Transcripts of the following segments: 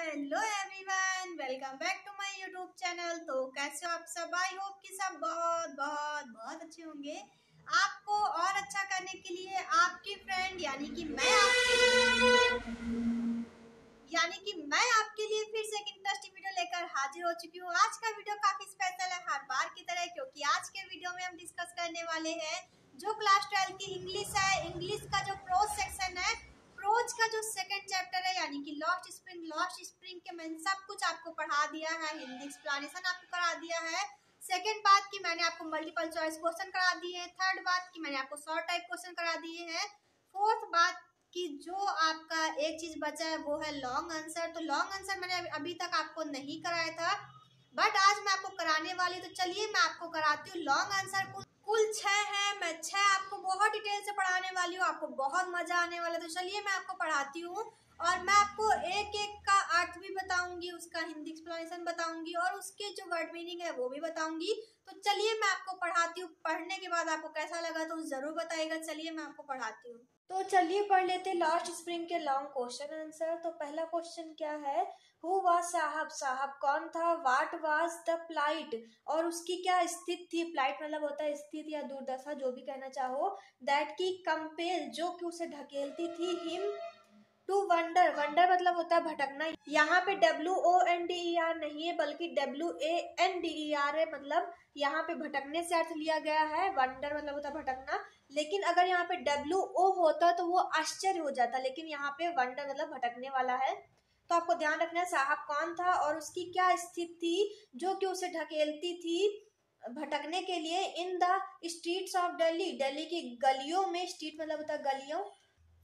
Hello everyone, welcome back to my YouTube channel. तो कैसे हो आप सब? आई होप कि सब बहुत बहुत बहुत अच्छे होंगे। आपको और अच्छा करने के लिए आपकी फ्रेंड यानी कि मैं आपके लिए फिर से एक इंटरेस्टिंग वीडियो लेकर हाजिर हो चुकी हूँ। आज का वीडियो काफी स्पेशल है हर बार की तरह, क्योंकि आज के वीडियो में हम डिस्कस करने वाले हैं जो क्लास 12 की इंग्लिश है। इंग्लिश का जो प्रोज सेक्शन है, प्रोज का जो सेकंड चैप्टर है यानी कि लॉस्ट स्प्रिंग के मैंने सब कुछ आपको पढ़ा दिया है। हिंदी एक्सप्लेनेशन आपको करा दिया है। सेकंड बात की मैंने आपको मल्टीपल चॉइस क्वेश्चन करा दिए हैं। थर्ड बात की मैंने आपको शॉर्ट टाइप क्वेश्चन करा दिए हैं। फोर्थ बात कि जो आपका एक चीज बचा है वो है लॉन्ग आंसर। तो लॉन्ग आंसर मैंने अभी तक आपको नहीं कराया था, बट आज मैं आपको कराने वाली। तो चलिए मैं आपको कराती हूँ लॉन्ग आंसर। कुल 6 है, मैं 6 आपको बहुत डिटेल से पढ़ाने वाली हूँ, आपको बहुत मजा आने वाला है। तो चलिए मैं आपको पढ़ाती हूँ और मैं आपको एक एक का अर्थ भी बताऊंगी, उसका हिंदी एक्सप्लेनेशन बताऊंगी और उसके जो वर्ड मीनिंग है वो भी बताऊंगी। तो चलिए मैं आपको पढ़ाती हूँ। पढ़ने के बाद आपको कैसा लगा तो जरूर बताइएगा। चलिए मैं आपको पढ़ाती हूँ। तो चलिए पढ़ लेते हैं लास्ट स्प्रिंग के लॉन्ग क्वेश्चन आंसर। तो पहला क्वेश्चन क्या है? हु वाज साहब? साहब कौन था? What was the plight? और उसकी क्या स्थिति थी? प्लाइट मतलब होता है स्थिति या दुर्दशा, जो भी कहना चाहो। दैट की कंपेल, जो कि उसे ढकेलती थी। हिम टू वंडर, वंडर मतलब होता है भटकना। यहाँ पे WONDER नहीं है बल्कि WANDER है, मतलब यहाँ पे भटकने से अर्थ लिया गया है। वंडर मतलब होता है भटकना, लेकिन अगर यहाँ पे WO होता तो वो आश्चर्य हो जाता, लेकिन यहाँ पे वंडर मतलब भटकने वाला है। तो आपको ध्यान रखना है साहब कौन था और उसकी क्या स्थिति थी जो कि उसे ढकेलती थी भटकने के लिए। इन the streets of Delhi, Delhi की गलियों में। स्ट्रीट मतलब होता है गलियों।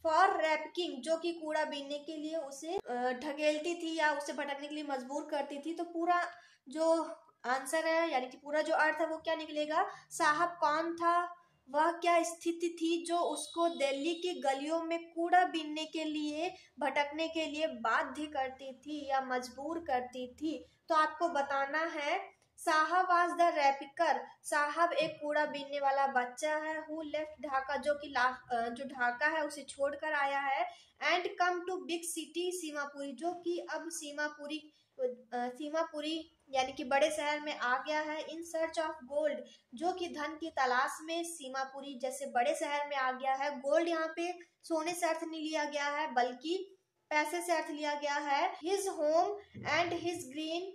फॉर रैपकिंग, जो कि कूड़ा बीनने के लिए उसे ढकेलती थी या उसे भटकने के लिए मजबूर करती थी। तो पूरा जो आंसर है यानी कि पूरा जो अर्थ है वो क्या निकलेगा? साहब कौन था, वह क्या स्थिति थी जो उसको दिल्ली की गलियों में कूड़ा बीनने के लिए भटकने के लिए बाध्य करती थी या मजबूर करती थी। तो आपको बताना है साहब वाज द रैपिकर, साहब एक कूड़ा बीनने वाला बच्चा है। हु लेफ्ट ढाका, जो कि जो ढाका है उसे छोड़कर आया है। And come to big city Seemapuri, जो कि अब सीमापुरी यानी कि बड़े शहर में आ गया है। इन सर्च ऑफ गोल्ड, जो कि धन की तलाश में सीमापुरी जैसे बड़े शहर में आ गया है। गोल्ड यहाँ पे सोने से अर्थ नहीं लिया गया है बल्कि पैसे से अर्थ लिया गया है। His home and his green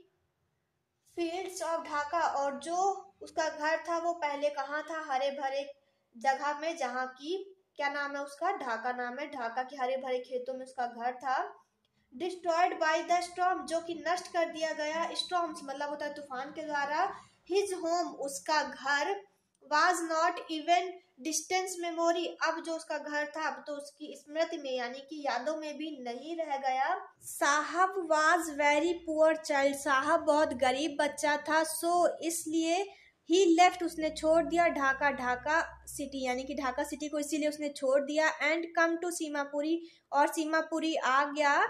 fields of Dhaka, और जो उसका घर था वो पहले कहाँ था? हरे भरे जगह में, जहाँ की क्या नाम है उसका? ढाका नाम है। ढाका के हरे भरे खेतों में उसका घर था। डिस्ट्रॉयड बाय द स्टॉर्म, जो कि नष्ट कर दिया गया। स्टॉर्म्स मतलब होता है तूफान के द्वारा। हिज होम उसका घर। Was not even distance memory, अब जो उसका घर था अब तो उसकी स्मृति में यानी कि यादों में भी नहीं रह गया। साहब वाज वेरी पुअर चाइल्ड, साहब बहुत गरीब बच्चा था। सो इसलिए ही लेफ्ट उसने छोड़ दिया ढाका, ढाका सिटी यानी कि ढाका सिटी को इसीलिए उसने छोड़ दिया। एंड कम टू सीमापुरी, और सीमापुरी आ गया।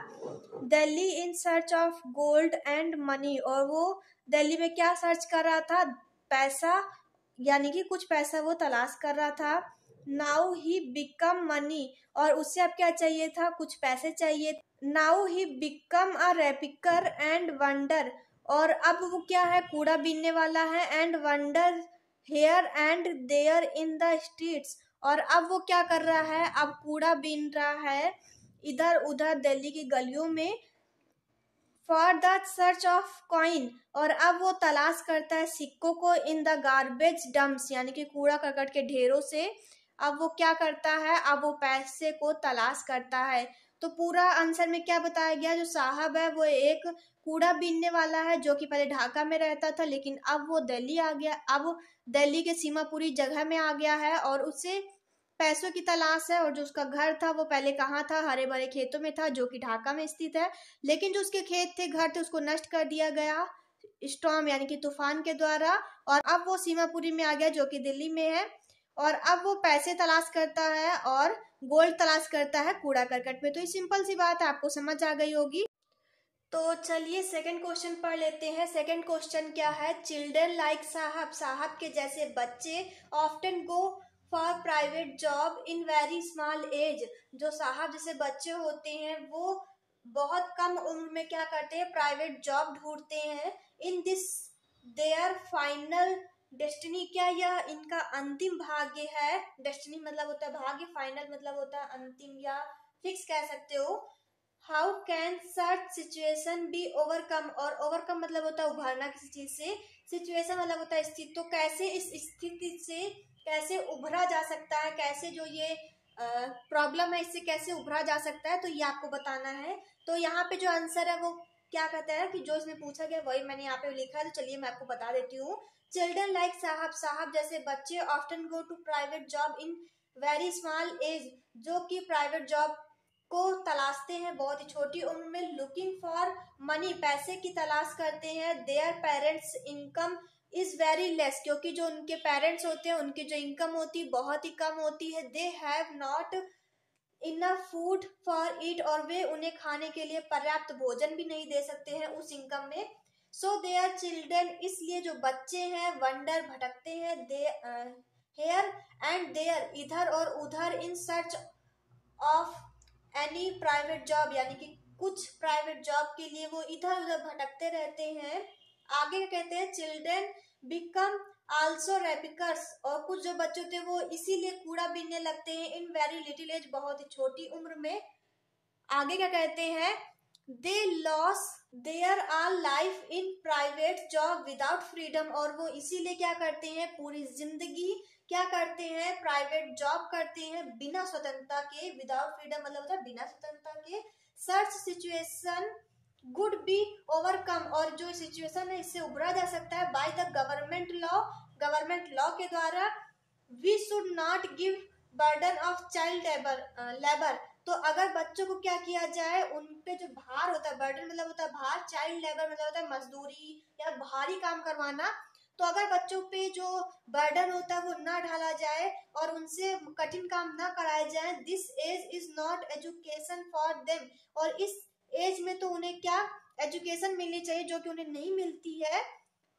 Delhi in search of gold and money, और वो दिल्ली में क्या सर्च कर रहा था? पैसा यानी कि कुछ पैसा वो तलाश कर रहा था। नाउ ही बिकम मनी, और उससे अब क्या चाहिए था? कुछ पैसे चाहिए। Now he become a ragpicker and wander, और अब वो क्या है? कूड़ा बीनने वाला है। And wander here and there in the streets, और अब वो क्या कर रहा है? अब कूड़ा बीन रहा है इधर उधर दिल्ली की गलियों में। For the search of coin, और अब वो तलाश करता है सिक्कों को। इन द गार्बेज डम्प्स यानी कि कूड़ा करकट के ढेरों से अब वो क्या करता है? अब वो पैसे को तलाश करता है। तो पूरा आंसर में क्या बताया गया? जो साहब है वो एक कूड़ा बीनने वाला है जो कि पहले ढाका में रहता था, लेकिन अब वो दिल्ली आ गया। अब दिल्ली के सीमापुरी जगह में आ गया है और उसे पैसों की तलाश है। और जो उसका घर था वो पहले कहाँ था? हरे भरे खेतों में था, जो कि ढाका में स्थित है। लेकिन जो उसके खेत थे, घर थे, उसको नष्ट कर दिया गया स्टॉर्म यानी कि तूफान के द्वारा। और अब वो सीमापुरी में आ गया जो कि दिल्ली में है। और अब वो पैसे तलाश करता है और गोल्ड तलाश करता है कूड़ा करकट में। तो ये सिंपल सी बात है, आपको समझ आ गई होगी। तो चलिए सेकंड क्वेश्चन पढ़ लेते हैं। सेकंड क्वेश्चन क्या है? चिल्ड्रन लाइक साहब, साहब के जैसे बच्चे often go for private job in very small age, जो साहब जैसे बच्चे होते हैं वो बहुत कम उम्र में क्या करते हैं, प्राइवेट जॉब ढूंढते हैं। In this there final destiny, क्या यह इनका अंतिम भाग्य है। डेस्टिनी मतलब होता है भाग्य, फाइनल मतलब होता है अंतिम या फिक्स कह सकते हो। How can such situation B overcome, और ओवरकम मतलब होता है उभरना किसी चीज से, सिचुएशन मतलब होता है स्थिति। तो कैसे इस स्थिति से कैसे उभरा जा सकता है, कैसे जो ये प्रॉब्लम है इससे कैसे उभरा जा सकता है, तो ये आपको बताना है। तो यहाँ पे जो आंसर है वो क्या कहता है कि जो इसमें पूछा गया वही मैंने यहाँ पे लिखा है। तो चलिए मैं आपको बता देती हूँ। चिल्ड्रन लाइक साहब, साहब जैसे बच्चे often go to private job in very small age, जो कि प्राइवेट जॉब को तलाशते हैं बहुत ही छोटी उम्र में। लुकिंग फॉर मनी, पैसे की तलाश करते हैं। Their parents income is very less, क्योंकि जो उनके पेरेंट्स होते हैं उनकी जो इनकम होती है बहुत ही कम होती है। They have not enough food for it, और वे उन्हें खाने के लिए पर्याप्त भोजन भी नहीं दे सकते हैं उस इनकम में। सो देयर चिल्ड्रन, इसलिए जो बच्चे हैं वंडर भटकते हैं, दे हेयर एंड देयर, इधर और उधर, in search of any private job, यानी कि कुछ प्राइवेट जॉब के लिए वो इधर उधर भटकते रहते हैं। आगे कहते हैं चिल्ड्रन बिकम आल्सो रैपिकर्स, और कुछ जो बच्चे होते हैं वो इसीलिए कूड़ा बीनने लगते हैं इन वेरी लिटिल एज, बहुत ही छोटी उम्र में। आगे क्या कहते हैं, they loss their all life in private job without freedom, और वो इसीलिए क्या करते हैं पूरी जिंदगी क्या करते हैं, प्राइवेट जॉब करते हैं बिना स्वतंत्रता के। विदाउट फ्रीडम मतलब होता है बिना स्वतंत्रता के। सर्च सिचुएशन गुड बी ओवरकम, और जो सिचुएशन है इससे उभरा जा सकता है by the government law, government law के द्वारा। We should not give burden of child labour, तो अगर बच्चों को क्या किया जाए, उन पे जो भार होता है, बर्डन मतलब होता है भार, चाइल्ड लेबर मतलब होता है मजदूरी या भारी काम करवाना। तो अगर बच्चों पे जो बर्डन होता है वो ना ढाला जाए और उनसे कठिन काम ना कराया जाए। This age is not education for them, और इस एज में तो उन्हें क्या एजुकेशन मिलनी चाहिए जो कि उन्हें नहीं मिलती है।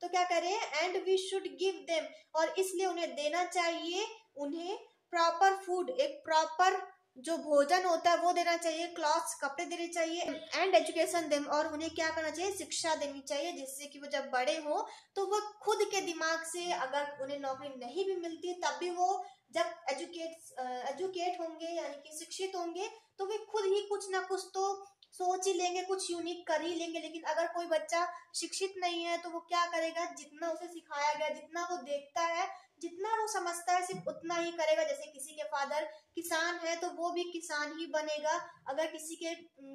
तो क्या करें, and we should give them, और इसलिए उन्हें देना चाहिए, उन्हें प्रॉपर फूड, एक प्रॉपर जो भोजन होता है वो देना चाहिए, क्लॉथ्स कपड़े देने चाहिए, एंड एजुकेशन देम, और उन्हें क्या करना चाहिए, शिक्षा देनी चाहिए, जिससे कि वो जब बड़े हो तो वो खुद के दिमाग से, अगर उन्हें नौकरी नहीं भी मिलती तब भी वो जब एजुकेट होंगे यानी कि शिक्षित होंगे तो वे खुद ही कुछ ना कुछ तो सोच ही लेंगे, कुछ यूनिक कर ही लेंगे। लेकिन अगर कोई बच्चा शिक्षित नहीं है तो वो क्या करेगा, जितना उसे सिखाया गया, जितना वो देखता है, जितना वो समझता है सिर्फ उतना ही करेगा। जैसे किसी के फादर किसान है तो वो भी किसान ही बनेगा, अगर किसी के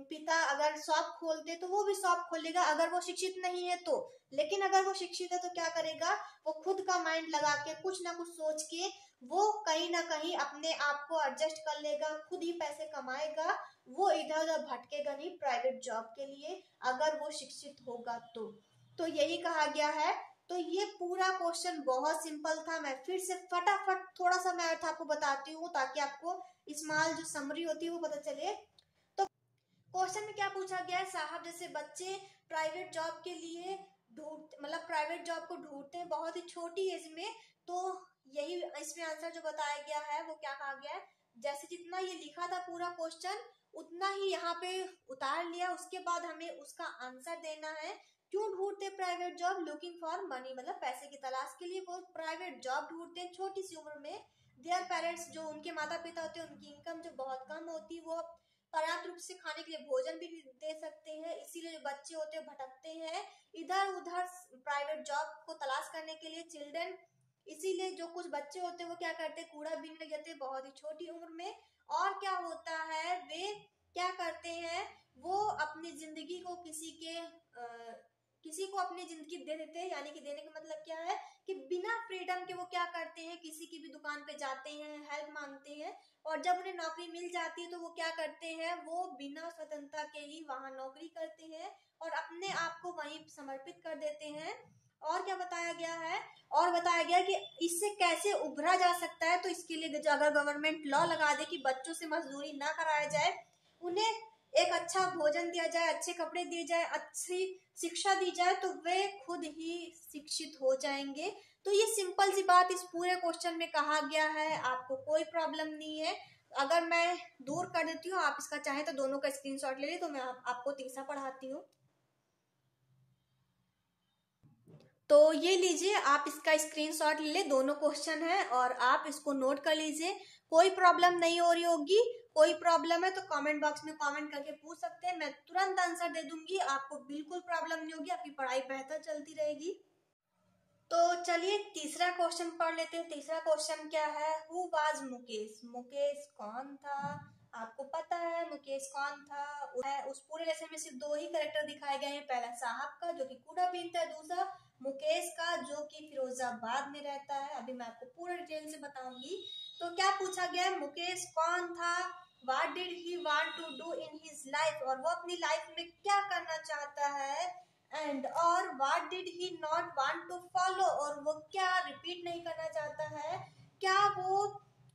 पिता अगर शॉप खोलते तो वो भी शॉप खोलेगा, अगर वो शिक्षित नहीं है तो। लेकिन अगर वो शिक्षित है तो क्या करेगा, वो खुद का माइंड लगा के कुछ ना कुछ सोच के वो कहीं ना कहीं अपने आप को एडजस्ट कर लेगा, खुद ही पैसे कमाएगा, वो इधर उधर भटकेगा नहीं प्राइवेट जॉब के लिए, अगर वो शिक्षित होगा तो यही कहा गया है। तो ये पूरा क्वेश्चन बहुत सिंपल था। मैं फिर से फटाफट थोड़ा सा मैं अर्थ आपको बताती हूँ ताकि आपको स्मॉल जो समरी होती है वो पता चले। तो क्वेश्चन में क्या पूछा गया है, साहब जैसे बच्चे प्राइवेट जॉब के लिए मतलब प्राइवेट जॉब को ढूंढते हैं बहुत ही छोटी एज में। तो यही इसमें आंसर जो बताया गया है वो क्या कहा गया है, जैसे जितना ये लिखा था पूरा क्वेश्चन उतना ही यहाँ पे उतार लिया, उसके बाद हमें उसका आंसर देना है। क्यों ढूंढते private job, looking for money मतलब पैसे की तलाश के लिए वो प्राइवेट जॉब ढूंढते हैं छोटी सी उम्र में। देयर पेरेंट्स, जो उनके माता पिता होते हैं उनकी इनकम जो बहुत कम होती है, वो पर्याप्त रूप से खाने के लिए भोजन भी दे सकते हैं, इसीलिए जो बच्चे होते हैं भटकते हैं इधर उधर प्राइवेट जॉब को तलाश करने के लिए। चिल्ड्रन, इसीलिए जो कुछ बच्चे होते हैं वो क्या करते हैं, कूड़ा बीनने जाते हैं बहुत ही छोटी उम्र में। और क्या होता है, वे क्या करते हैं, वो अपनी जिंदगी को किसी को अपनी जिंदगी दे देते हैं, यानी कि देने का मतलब क्या है कि बिना फ्रीडम के वो क्या करते हैं, किसी की भी दुकान पे जाते हैं, हेल्प मांगते हैं, और जब उन्हें नौकरी मिल जाती है तो वो क्या करते हैं, वो बिना स्वतंत्रता के ही वहां नौकरी करते हैं और अपने आप को वहीं समर्पित कर देते हैं। और क्या बताया गया है, और बताया गया कि इससे कैसे उभरा जा सकता है। तो इसके लिए अगर गवर्नमेंट लॉ लगा दे कि बच्चों से मजदूरी ना कराया जाए, उन्हें एक अच्छा भोजन दिया जाए, अच्छे कपड़े दिए जाए, अच्छी शिक्षा दी जाए, तो वे खुद ही शिक्षित हो जाएंगे। तो ये सिंपल सी बात इस पूरे क्वेश्चन में कहा गया है, आपको कोई प्रॉब्लम नहीं है। अगर मैं दूर कर देती हूँ, आप इसका चाहे तो दोनों का स्क्रीनशॉट ले ली, तो मैं आपको तीसरा पढ़ाती हूँ। तो ये लीजिए, आप इसका स्क्रीनशॉट ले ले, दोनों क्वेश्चन है और आप इसको नोट कर लीजिए। कोई प्रॉब्लम नहीं हो रही होगी, कोई प्रॉब्लम है तो कमेंट बॉक्स में कमेंट करके पूछ सकते हैं, मैं तुरंत आंसर दे दूंगी, आपको बिल्कुल प्रॉब्लम नहीं होगी, आपकी पढ़ाई बेहतर चलती रहेगी। तो चलिए तीसरा क्वेश्चन पढ़ लेते हैं। तीसरा क्वेश्चन क्या है? Who was Mukesh? मुकेश कौन था? आपको पता है मुकेश कौन था? उस पूरे लेसन में सिर्फ दो ही कैरेक्टर दिखाए गए हैं, पहला साहब का जो कि कूड़ा बीनता है, दूसरा मुकेश का जो कि फिरोजाबाद में रहता है। अभी मैं आपको पूरा डिटेल से बताऊंगी। तो क्या पूछा गया है? मुकेश कौन था, what did he want to do in his life, और वो अपनी लाइफ में क्या करना चाहता है, एंड और what did he not want to follow, और वो क्या रिपीट नहीं करना चाहता है, क्या वो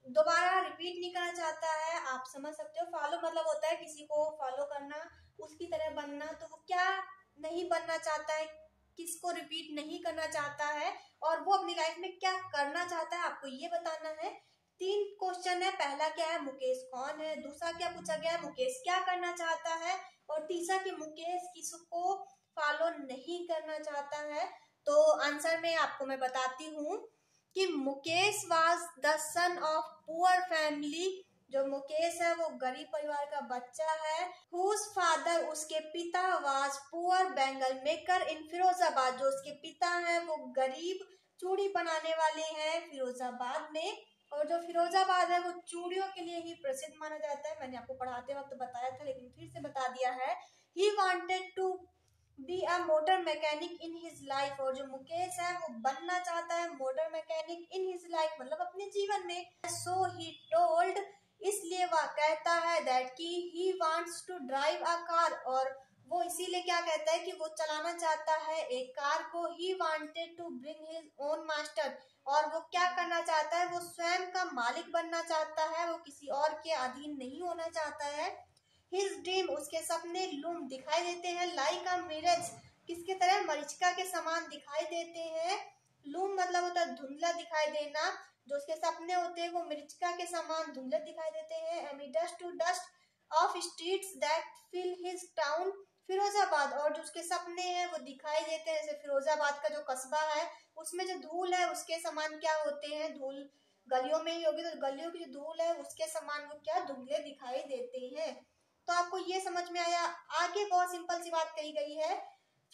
दोबारा रिपीट नहीं करना चाहता है। आप समझ सकते हो, फॉलो मतलब होता है किसी को फॉलो करना, उसकी तरह बनना, तो वो क्या नहीं बनना चाहता है, किसको रिपीट नहीं करना चाहता है, और वो अपनी लाइफ में क्या करना चाहता है, आपको ये बताना है। तीन क्वेश्चन है, पहला क्या है मुकेश कौन है, दूसरा क्या पूछा गया है मुकेश क्या करना चाहता है, और तीसरा कि मुकेश किसको फॉलो नहीं करना चाहता है। तो आंसर में आपको मैं बताती हूँ कि Mukesh was the son of poor family, जो मुकेश है वो गरीब परिवार का बच्चा है। हुज फादर, उसके पिता, was poor bangle maker in Firozabad, जो उसके पिता हैं वो गरीब चूड़ी बनाने वाले हैं फिरोजाबाद में। और जो फिरोजाबाद है वो चूड़ियों के लिए ही प्रसिद्ध माना जाता है। मैंने आपको पढ़ाते वक्त बताया था लेकिन फिर से बता दिया है। He wanted to be a motor mechanic in his life, और जो मुकेश है वो बनना चाहता है motor mechanic in his life, मतलब अपने जीवन में। सो ही टोल्ड, इसलिए वह कहता है दैट कि he wants to drive a car, और वो इसीलिए क्या कहता है कि वो चलाना चाहता है एक कार को। He wanted to bring his own master, और वो क्या करना चाहता है, वो स्वयं का मालिक बनना चाहता है, वो किसी और के अधीन नहीं होना चाहता है। हिज ड्रीम, उसके सपने, लूम दिखाई देते हैं, लाइक अ मिरज, किसके तरह, मरीचिका के समान दिखाई देते हैं। लूम मतलब होता है धुंधला दिखाई देना, जो उसके सपने होते हैं वो मरीचिका के समान धुंधले दिखाई देते हैं। Amidst to dust of streets that fill his town Firozabad, और जो उसके सपने हैं वो दिखाई देते हैं, जैसे फिरोजाबाद का जो कस्बा है उसमें जो धूल है उसके समान क्या होते हैं, धूल गलियों में ही होगी, तो गलियों की जो धूल है उसके समान वो क्या धुंधले दिखाई देते हैं। तो आपको ये समझ में आया। आगे बहुत सिंपल सी बात कही गई है,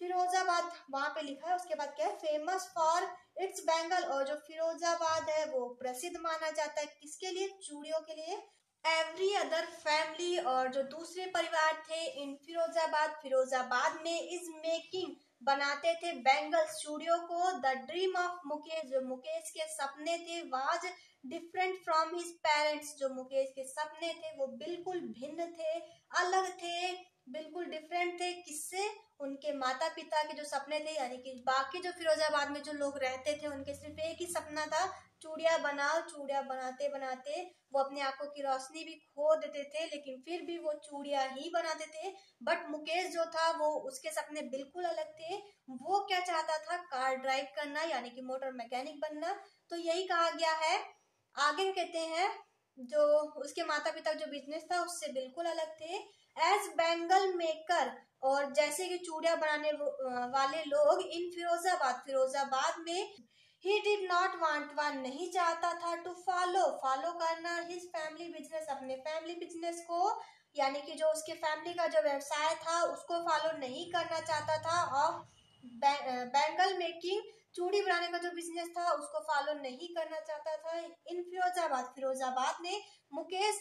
फिरोजाबाद वहां पे लिखा है, उसके बाद क्या है, फेमस फॉर इट्स बैंगल, और जो फिरोजाबाद है वो प्रसिद्ध माना जाता है किसके लिए, चूड़ियों के लिए। एवरी अदर फैमिली, और जो दूसरे परिवार थे इन फिरोजाबाद, फिरोजाबाद में, इज मेकिंग बनाते थे बैंगल्स चूड़ियों को। द ड्रीम ऑफ मुकेश, जो मुकेश के सपने थे, was different from his parents, जो मुकेश के सपने थे वो बिल्कुल भिन्न थे, अलग थे, बिल्कुल डिफरेंट थे, किससे, उनके माता पिता के जो सपने थे, यानी कि बाकी जो फिरोजाबाद में जो लोग रहते थे उनके सिर्फ एक ही सपना था, चूड़िया बनाओ। चूड़िया बनाते बनाते वो अपनी आंखों की रोशनी भी खो देते थे, लेकिन फिर भी वो चूड़िया ही बनाते थे। बट मुकेश जो था वो उसके सपने बिल्कुल अलग थे, वो क्या चाहता था, कार ड्राइव करना, यानी कि मोटर मैकेनिक बनना। तो यही कहा गया है। आगे कहते हैं जो उसके माता पिता जो बिजनेस था उससे बिल्कुल अलग थे। एज बैंगल मेकर, और जैसे कि चूड़िया बनाने वाले लोग इन फिरोजाबाद, फिरोजाबाद में, ही डिड नॉट वांट, वह नहीं चाहता था, टू फॉलो करना हिज फैमिली बिजनेस, अपने फैमिली बिजनेस को, यानी कि जो उसके फैमिली का जो व्यवसाय था उसको फॉलो नहीं करना चाहता था। ऑफ बैंगल मेकिंग, चूड़ी बनाने का जो बिजनेस था उसको फॉलो नहीं करना चाहता था। इन फिरोजाबाद, फिरोजाबाद में, Mukesh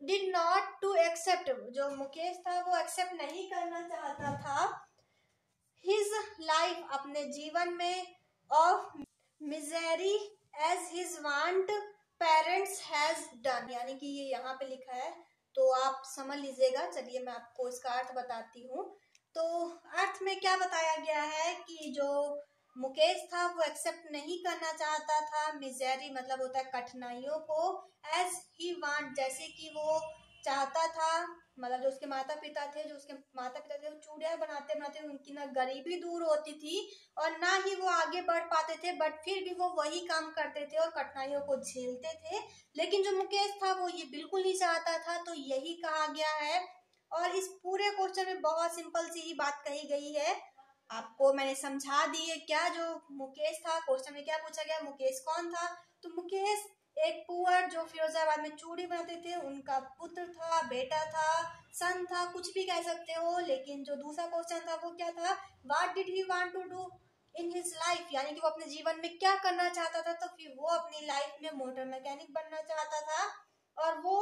did not to accept, जो मुकेश था वो एक्सेप्ट नहीं करना चाहता था, हिज लाइफ, अपने जीवन में, of misery as his want parents has done, यानी कि ये यहाँ पे लिखा है तो आप समझ लीजिएगा। चलिए मैं आपको इसका अर्थ बताती हूँ। तो अर्थ में क्या बताया गया है कि जो मुकेश था वो एक्सेप्ट नहीं करना चाहता था, मिजरी मतलब होता है कठिनाइयों को, एज ही वांट जैसे कि वो चाहता था, मतलब जो उसके माता पिता थे वो चूड़ियां बनाते बनाते उनकी ना गरीबी दूर होती थी और ना ही वो आगे बढ़ पाते थे, बट फिर भी वो वही काम करते थे और कठिनाइयों को झेलते थे। लेकिन जो मुकेश था वो ये बिल्कुल नहीं चाहता था, तो यही कहा गया है। और इस पूरे क्वेश्चन में बहुत सिंपल सी ही बात कही गई है, आपको मैंने समझा दी है। क्या जो मुकेश था, क्वेश्चन में क्या पूछा गया, मुकेश कौन था? तो मुकेश एक पुअर जो फिरोजाबाद में चूड़ी बनाते थे उनका पुत्र था, बेटा था, सन था, कुछ भी कह सकते हो। लेकिन जो दूसरा क्वेश्चन था वो क्या था, what did he want to do in his life, यानी कि वो अपने जीवन में क्या करना चाहता था। तो फिर वो अपनी लाइफ में मोटर मैकेनिक बनना चाहता था और वो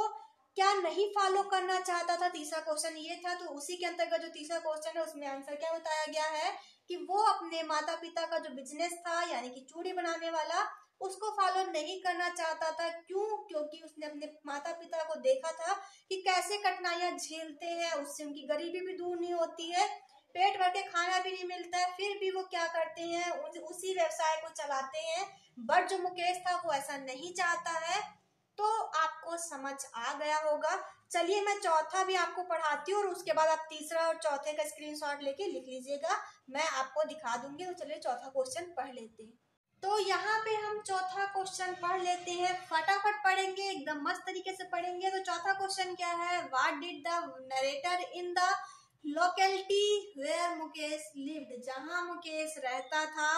क्या नहीं फॉलो करना चाहता था, तीसरा क्वेश्चन ये था। तो उसी के अंतर्गत जो तीसरा क्वेश्चन है उसमें आंसर क्या बताया गया है कि वो अपने माता पिता का जो बिजनेस था यानी कि चूड़ी बनाने वाला, उसको फॉलो नहीं करना चाहता था। क्यों? क्योंकि उसने अपने माता पिता को देखा था कि कैसे कठिनाइयां झेलते हैं, उससे उनकी गरीबी भी दूर नहीं होती है, पेट भर के खाना भी नहीं मिलता है, फिर भी वो क्या करते हैं, उसी व्यवसाय को चलाते हैं। बट जो मुकेश था वो ऐसा नहीं चाहता है। तो आपको समझ आ गया होगा। चलिए मैं चौथा भी आपको पढ़ाती हूँ और उसके बाद आप तीसरा और चौथे का स्क्रीनशॉट लेके लिख लीजिएगा, मैं आपको दिखा दूंगी। तो चलिए चौथा क्वेश्चन पढ़ लेते हैं। तो यहाँ पे हम चौथा क्वेश्चन पढ़ लेते हैं, फटाफट पढ़ेंगे, एकदम मस्त तरीके से पढ़ेंगे। तो चौथा क्वेश्चन क्या है, what did the narrator in the locality where Mukesh lived, जहाँ मुकेश रहता था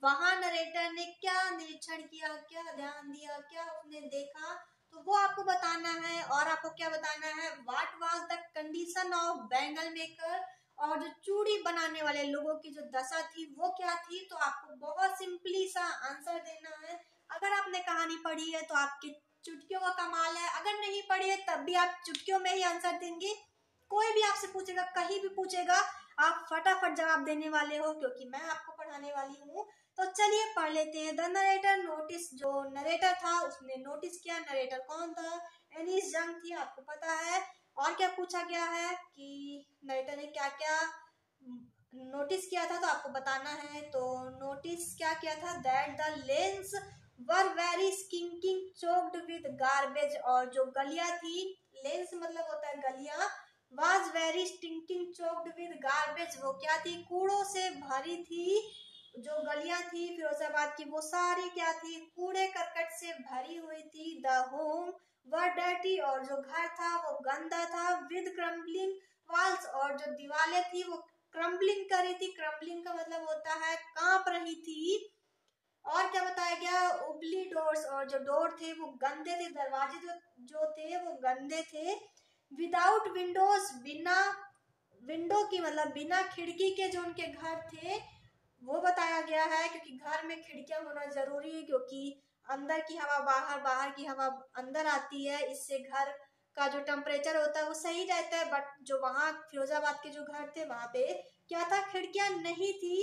वहां नरेटर ने क्या निरीक्षण किया, क्या ध्यान दिया, क्या उसने देखा, तो वो आपको बताना है। और आपको क्या बताना है, what was the condition of bangle maker, और जो चूड़ी बनाने वाले लोगों की जो दशा थी वो क्या थी। तो आपको बहुत सिंपली सा आंसर देना है। अगर आपने कहानी पढ़ी है तो आपकी चुटकियों का कमाल है, अगर नहीं पढ़ी है तब भी आप चुटकियों में ही आंसर देंगे। कोई भी आपसे पूछेगा, कहीं भी पूछेगा, आप फटाफट जवाब देने वाले हो क्योंकि मैं आपको पढ़ाने वाली हूँ। तो चलिए पढ़ लेते हैं। द नरेटर नोटिस, जो नरेटर था उसने नोटिस किया। नरेटर कौन था, एनीस जंग थी, आपको पता है। और क्या पूछा गया है कि नरेटर ने क्या क्या नोटिस किया था, तो आपको बताना है। तो नोटिस क्या किया था, that the lanes were very stinking choked with garbage, और जो गलियां थी, लेंस मतलब होता है गलियां, was very stinking choked with garbage, वो क्या थी, कूड़ों से भरी थी। जो गलियां थी फिरोजाबाद की वो सारी क्या थी, कूड़े करकट से भरी हुई थी। द होम वर डर्टी, और जो घर था वो गंदा था। विद क्रम्बलिंग वॉल्स, और जो दीवारें थी वो क्रम्बलिंग कर रही थी। क्रम्बलिंग का मतलब होता है कांप रही थी। और क्या बताया गया, उबली डोर्स, और जो डोर थे वो गंदे थे, दरवाजे जो थे वो गंदे थे। विदाउट विंडोज, बिना विंडो की मतलब बिना खिड़की के जो उनके घर थे वो बताया गया है, क्योंकि घर में खिड़कियां होना जरूरी है, क्योंकि अंदर की हवा बाहर, बाहर की हवा अंदर आती है, इससे घर का जो टेम्परेचर होता है वो सही रहता है। बट जो वहाँ फिरोजाबाद के जो घर थे वहां पे क्या था, खिड़कियां नहीं थी,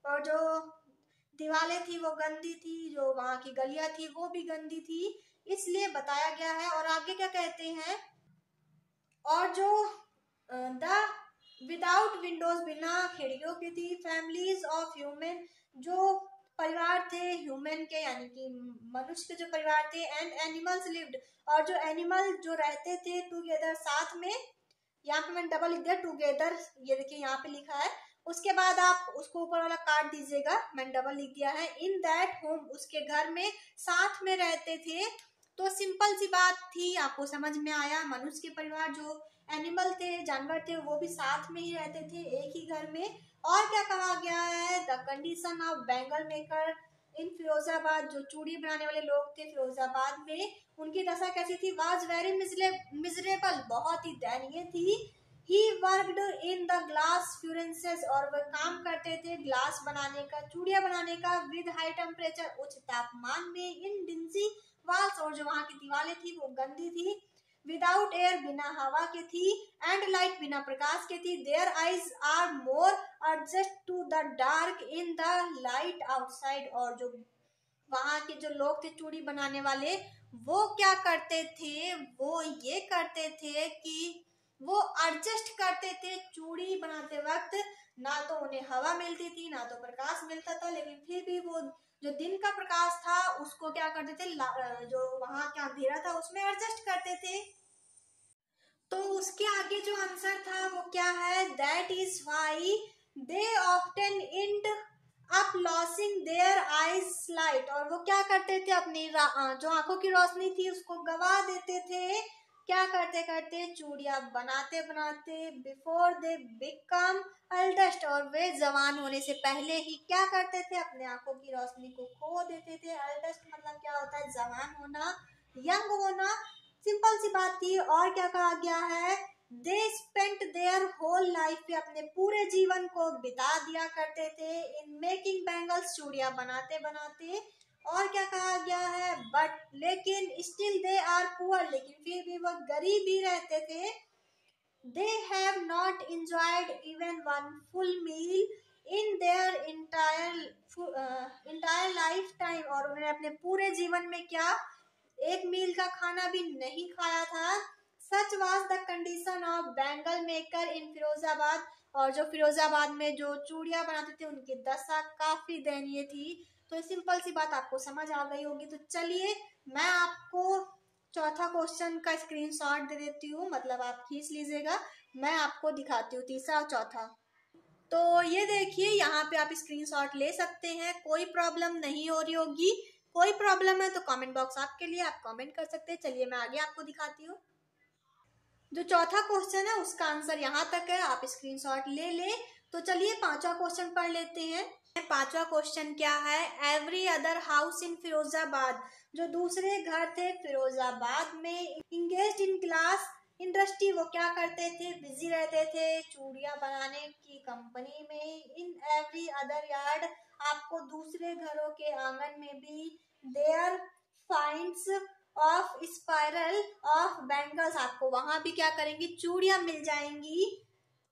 और जो दीवारें थी वो गंदी थी, जो वहां की गलियां थी वो भी गंदी थी, इसलिए बताया गया है। और आगे क्या कहते हैं, और जो द विदाउट विंडोज, बिना खिड़कियों की थी। फैमिलीज ऑफ ह्यूमन, जो परिवार थे ह्यूमन के यानी कि मनुष्य के जो परिवार थे, एंड एनिमल्स लिव्ड, और जो एनिमल जो रहते थे टुगेदर, साथ में। यहाँ पे मैंने डबल लिख दिया टुगेदर, ये देखिए यहाँ पे लिखा है, उसके बाद आप उसको ऊपर वाला काट दीजिएगा, मैंने डबल लिख दिया है। इन दैट होम, उसके घर में साथ में रहते थे। तो सिंपल सी बात थी, आपको समझ में आया। मनुष्य के परिवार, जो एनिमल थे, जानवर थे, वो भी साथ में ही रहते थे, एक ही घर में। और क्या कहा गया है, the condition of bangle maker in Firozabad, जो चूड़ी बनाने वाले लोग थे फिरोजाबाद में, उनकी दशा कैसी थी, वाज वेरी मिजरेबल, बहुत ही दयनीय थी। He worked in the glass furnaces, और वह काम करते थे ग्लास बनाने का, चूड़ियां बनाने का। विद हाई टेम्परेचर, उच्च तापमान में। इन डिंसी वॉल्स, और जो वहां की दीवारें थी वो गंदी थी। विदाउट एयर, बिना हवा के थी। एंड लाइट, बिना प्रकाश के थी। Their eyes are more adjust to the dark in the light outside, और जो वहां के जो लोग थे चूड़ी बनाने वाले, वो क्या करते थे, वो ये करते थे कि वो एडजस्ट करते थे चूड़ी बनाते वक्त। ना तो उन्हें हवा मिलती थी, ना तो प्रकाश मिलता था, लेकिन फिर भी वो जो दिन का प्रकाश था उसको क्या करते थे, जो वहां का अंधेरा था उसमें एडजस्ट करते थे। तो उसके आगे जो आंसर था वो क्या है, that is why they often end up losing their eyes light. और वो क्या करते थे, अपनी जो आंखों की रोशनी थी उसको गवा देते थे। क्या करते करते, चूड़ियां बनाते बनाते, बिफोर दे बिकम अल्डेस्ट, और वे जवान होने से पहले ही क्या करते थे, अपने आंखों की रोशनी को खो देते थे। अल्डेस्ट मतलब क्या होता है, जवान होना, यंग होना, सिंपल सी बात थी। और क्या कहा गया है, they spent their whole life, पे अपने पूरे जीवन को बिता दिया करते थे इन मेकिंग बैंगल्स, चूड़ियां बनाते बनाते। और क्या कहा गया है, बट लेकिन स्टिल दे आर पुअर, लेकिन फिर भी वह गरीब ही रहते थे। They have not enjoyed even one full meal in their entire lifetime, और उन्होंने अपने पूरे जीवन में क्या, एक मील का खाना भी नहीं खाया था। Such was the condition of bangle maker in Firozabad, और जो फिरोजाबाद में जो चूड़ियां बनाते थे उनकी दशा काफी दयनीय थी। तो सिंपल सी बात आपको समझ आ गई होगी। तो चलिए मैं आपको चौथा क्वेश्चन का स्क्रीनशॉट दे देती हूँ, मतलब आप खींच लीजिएगा, मैं आपको दिखाती हूँ तीसरा और चौथा। तो ये देखिए यहाँ पे आप स्क्रीनशॉट ले सकते हैं, कोई प्रॉब्लम नहीं हो रही होगी। कोई प्रॉब्लम है तो कमेंट बॉक्स आपके लिए, आप कमेंट कर सकते हैं। चलिए मैं आगे आपको दिखाती हूँ। जो चौथा क्वेश्चन है उसका आंसर यहाँ तक है, आप स्क्रीनशॉट ले ले। तो चलिए पांचवा क्वेश्चन पढ़ लेते हैं। पांचवा क्वेश्चन क्या है, every other house in Firozabad, जो दूसरे घर थे फिरोजाबाद में, इंगेज्ड इन क्लास इंडस्ट्री, वो क्या करते थे, बिजी रहते थे चूड़ियां बनाने की कंपनी में। इन एवरी अदर यार्ड, आपको दूसरे घरों के आंगन में भी, there finds of spiral of bangles, आपको वहां भी क्या करेंगी, चूड़ियां मिल जाएंगी।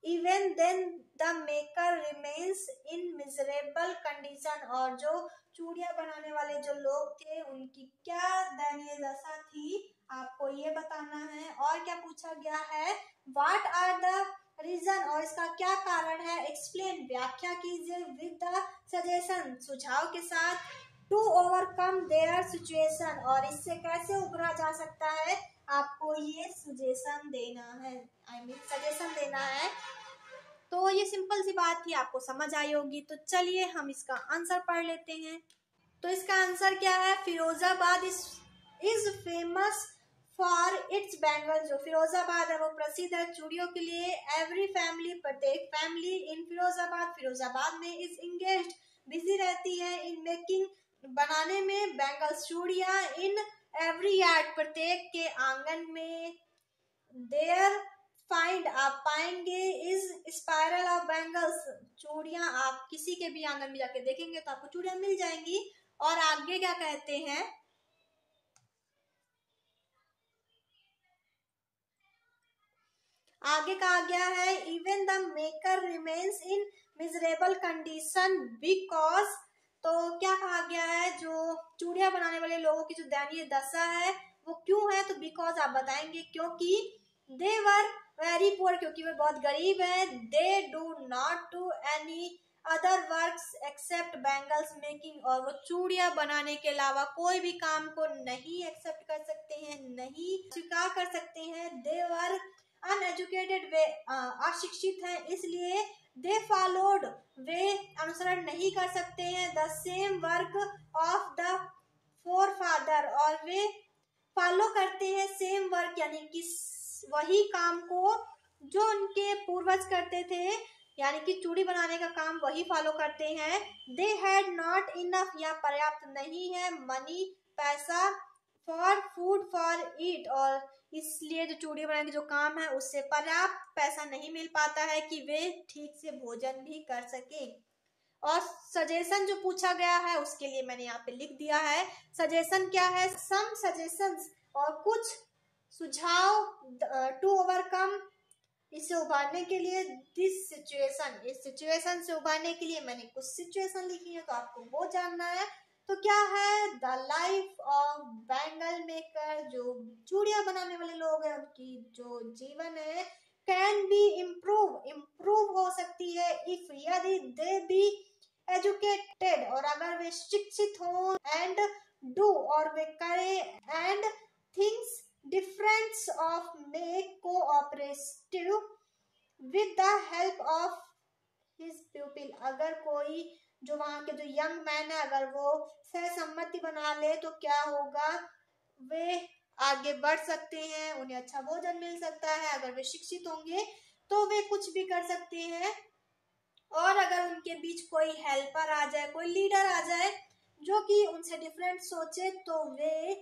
Even then the maker remains in miserable condition, और जो चूड़ियां बनाने वाले जो लोग थे उनकी क्या दयनीय दशा थी, आपको ये बताना है। और क्या पूछा गया है, व्हाट आर द रीजन, और इसका क्या कारण है, एक्सप्लेन व्याख्या कीजिए, विद द सजेशन सुझाव के साथ, टू ओवरकम देयर सिचुएशन, और इससे कैसे उभरा जा सकता है, आपको ये सजेशन देना है, सजेशन देना है। तो ये सिंपल सी बात थी, आपको समझ आई होगी। तो चलिए हम इसका आंसर पढ़ लेते हैं। तो इसका आंसर क्या है, Firozabad is famous for its bangle, जो फिरोजाबाद है वो प्रसिद्ध है चूड़ियों के लिए। एवरी फैमिली, प्रत्येक फैमिली इन फिरोजाबाद, फिरोजाबाद में, इज इंगेज्ड, बिजी रहती है, इन मेकिंग, बनाने में, बैंगल्स, चूड़ियां, इन एवरी यार्ड, प्रत्येक के आंगन में, देयर फाइंड, आप पाएंगे, इज स्पाइरल ऑफ बैंगल्स, चूड़ियां, आप किसी के भी आंगन में जाके देखेंगे तो आपको चूड़ियां मिल जाएंगी। और आगे क्या कहते हैं, आगे कहा गया है, even the maker remains in miserable condition because, तो क्या कहा गया है, जो चूड़ियां बनाने वाले लोगों की जो दयनीय दशा है वो क्यों है, तो बिकॉज आप बताएंगे क्योंकि, दे वर वेरी पुअर, क्योंकि वे बहुत गरीब है, they do not do any other works except bangles making, और वो चूड़ियां बनाने के अलावा कोई भी काम को नहीं एक्सेप्ट कर सकते हैं, नहीं स्वीकार कर सकते हैं। दे वर अनएजुकेटेड, वे अशिक्षित हैं, इसलिए दे फॉलोड, वे अनुसरण नहीं कर सकते हैं, the same work of the four father, और वे फॉलो करते हैं सेम वर्क, यानी कि वही काम को जो उनके पूर्वज करते थे, यानी कि चूड़ी बनाने का काम वही फॉलो करते हैं। दे हैड नॉट इनफ, या पर्याप्त नहीं है, मनी, पैसा, फॉर फूड फॉर ईट, और इसलिए जो चूड़ी बनाने का जो काम है उससे पर्याप्त पैसा नहीं मिल पाता है कि वे ठीक से भोजन भी कर सके। और सजेशन जो पूछा गया है उसके लिए मैंने यहाँ पे लिख दिया है, सजेशन क्या है, सम सजेशंस, और कुछ सुझाव, टू ओवरकम, इससे उभारने के लिए, दिस सिचुएशन, इस सिचुएशन से उभारने के लिए मैंने कुछ सिचुएशन लिखी है तो आपको वो जानना है। तो क्या है, the life of bangle maker, जो चूड़ियां बनाने वाले लोग हैं उनकी जो जीवन है, कैन बी इम्प्रूव हो सकती है, इफ, यदि, दे बी एजुकेटेड, और अगर वे शिक्षित हो, एंड डू, और वे करें, and things difference of make cooperative with the help of his प्यूपिल। अगर कोई जो वहां के जो यंग मैन है अगर वो सहसम्मति बना ले तो क्या होगा, वे आगे बढ़ सकते हैं, उन्हें अच्छा भोजन मिल सकता है। अगर वे शिक्षित होंगे तो वे कुछ भी कर सकते हैं। और अगर उनके बीच कोई हेल्पर आ जाए, कोई लीडर आ जाए जो कि उनसे डिफरेंट सोचे तो वे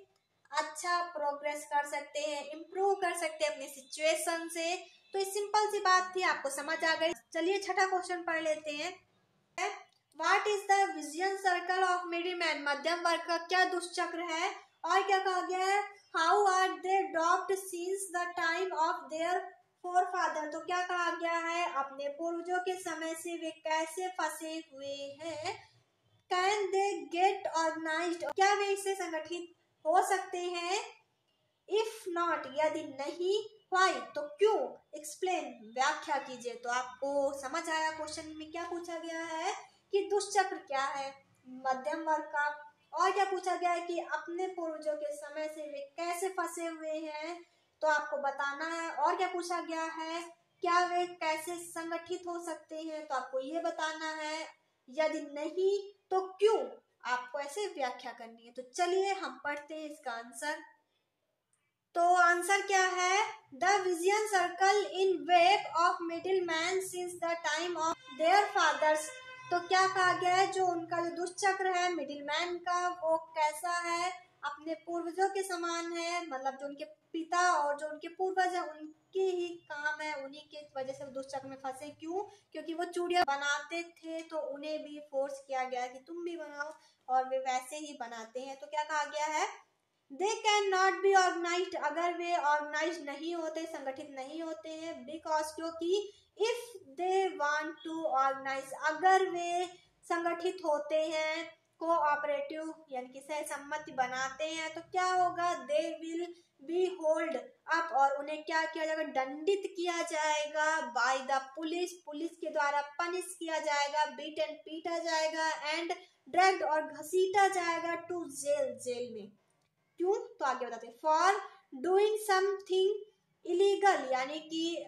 अच्छा प्रोग्रेस कर सकते हैं, इम्प्रूव कर सकते हैं अपनी सिचुएशन से। तो इस सिंपल सी बात थी, आपको समझ आ गई। चलिए छठा क्वेश्चन पढ़ लेते हैं। What is the vicious circle of middle man. मध्यम वर्ग का क्या दुष्चक्र है। और क्या कहा गया है, how are they dropped since the time of their forefather. तो क्या कहा गया है, अपने पूर्वजों के समय से वे कैसे फंसे हुए हैं। Can they get organized. क्या वे इससे संगठित हो सकते हैं। इफ नॉट, यदि नहीं, व्हाई, तो क्यों। एक्सप्लेन, व्याख्या कीजिए। तो आपको समझ आया क्वेश्चन में क्या पूछा गया है कि दुष्चक्र क्या है मध्यम वर्ग का, और क्या पूछा गया है कि अपने पूर्वजों के समय से वे कैसे फंसे हुए हैं, तो आपको बताना है। और क्या पूछा गया है, क्या वे कैसे संगठित हो सकते हैं, तो आपको ये बताना है। यदि नहीं तो क्यों, आपको ऐसे व्याख्या करनी है। तो चलिए हम पढ़ते हैं इसका आंसर। तो आंसर क्या है, the vicious circle in wake of middle man since the time of their fathers. तो क्या कहा गया है, जो उनका जो दुष्चक्र है मिडिल मैन का वो कैसा है, अपने पूर्वजों के समान है। मतलब जो उनके पिता और जो उनके पूर्वज है उनके ही काम है, उन्हीं के वजह से दुष्चक्र में फंसे। क्यों, क्योंकि वो चूड़ियां बनाते थे तो उन्हें भी फोर्स किया गया कि तुम भी बनाओ, और वे वैसे ही बनाते हैं। तो क्या कहा गया है, they can not be organized. अगर वे ऑर्गेनाइज नहीं होते, संगठित नहीं होते हैं। बिकॉज, क्योंकि if they want to organize, अगर वे संगठित होते हैं, कोऑपरेटिव यानी कि सहसम्मति बनाते हैं, तो क्या होगा, they will be hold up, और उन्हें क्या किया जाएगा, दंडित किया जाएगा। बाय द पुलिस, पुलिस के द्वारा पनिश किया जाएगा, बीट एंड पीटा जाएगा, एंड ड्रैग्ड और घसीटा जाएगा टू जेल, जेल में। क्यों, तो आगे बताते हैं। फॉर डूइंग समथिंग इलीगल, यानी कि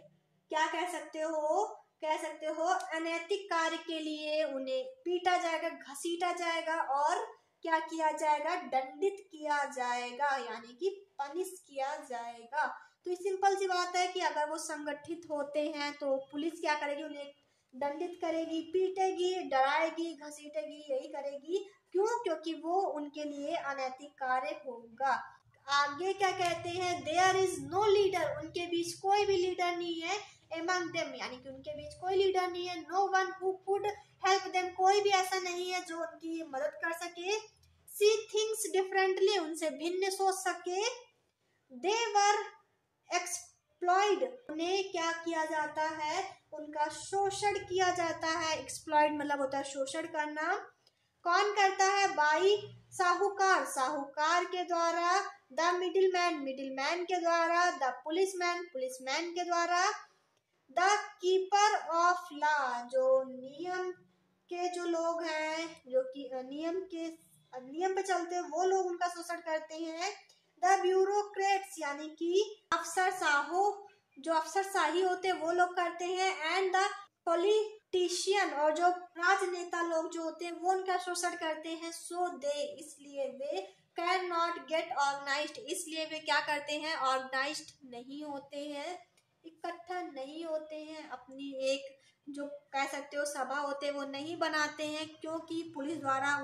क्या कह सकते हो अनैतिक कार्य के लिए उन्हें पीटा जाएगा, घसीटा जाएगा, और क्या किया जाएगा, दंडित किया जाएगा, यानी कि पनिश किया जाएगा। तो ये सिंपल सी बात है कि अगर वो संगठित होते हैं तो पुलिस क्या करेगी, उन्हें दंडित करेगी, पीटेगी, डराएगी, घसीटेगी, यही करेगी। क्यों, क्योंकि वो उनके लिए अनैतिक कार्य होगा। आगे क्या कहते हैं, देयर इज नो लीडर, उनके बीच कोई भी लीडर नहीं है। एमंग देम, यानी कि उनके बीच कोई लीडर नहीं है। No one who could help them, कोई भी ऐसा नहीं है जो उनकी मदद कर सके। सी थिंग्स डिफरेंटली, उनसे भिन्न सोच सके। दे वर एक्सप्लॉइड, उन्हें क्या किया जाता है, उनका शोषण किया जाता है। एक्सप्लॉइड मतलब होता है शोषण करना। कौन करता है, बाई साहूकार, साहूकार के द्वारा। The middle man, middle man के द्वारा। द पुलिसमैन, पुलिसमैन के द्वारा। द कीपर ऑफ लॉ, जो नियम के जो लोग हैं, जो कि नियम पे चलते हैं, वो लोग उनका शोषण करते हैं। द ब्यूरोक्रेट्स, यानी कि अफसरशाहो, जो अफसरशाही होते हैं वो लोग करते हैं। एंड द पॉलिटिशियन, और जो राजनेता लोग जो होते हैं वो उनका शोषण करते हैं। सो दे, इसलिए वे कैन नॉट गेट ऑर्गेनाइज्ड, इसलिए वे क्या करते हैं, ऑर्गेनाइज्ड नहीं होते हैं, इकट्ठा नहीं होते हैं। अपनी एक जो कह सकते हो सभा होते हैं वो नहीं बनाते हैं, क्योंकि पुलिस द्वारा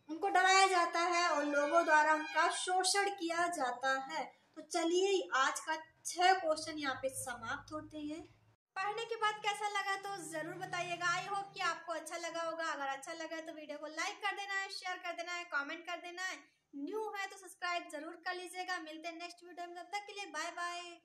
उनको डराया जाता है और लोगों द्वारा उनका शोषण किया जाता है। तो चलिए आज का 6 क्वेश्चन यहाँ पे समाप्त होते हैं। पढ़ने के बाद कैसा लगा तो जरूर बताइएगा। आई होप कि आपको अच्छा लगा होगा। अगर अच्छा लगा तो वीडियो को लाइक कर देना है, शेयर कर देना है, कमेंट कर देना है। न्यू है तो सब्सक्राइब जरूर कर लीजिएगा। मिलते हैं नेक्स्ट वीडियो में, तब तक के लिए बाय बाय।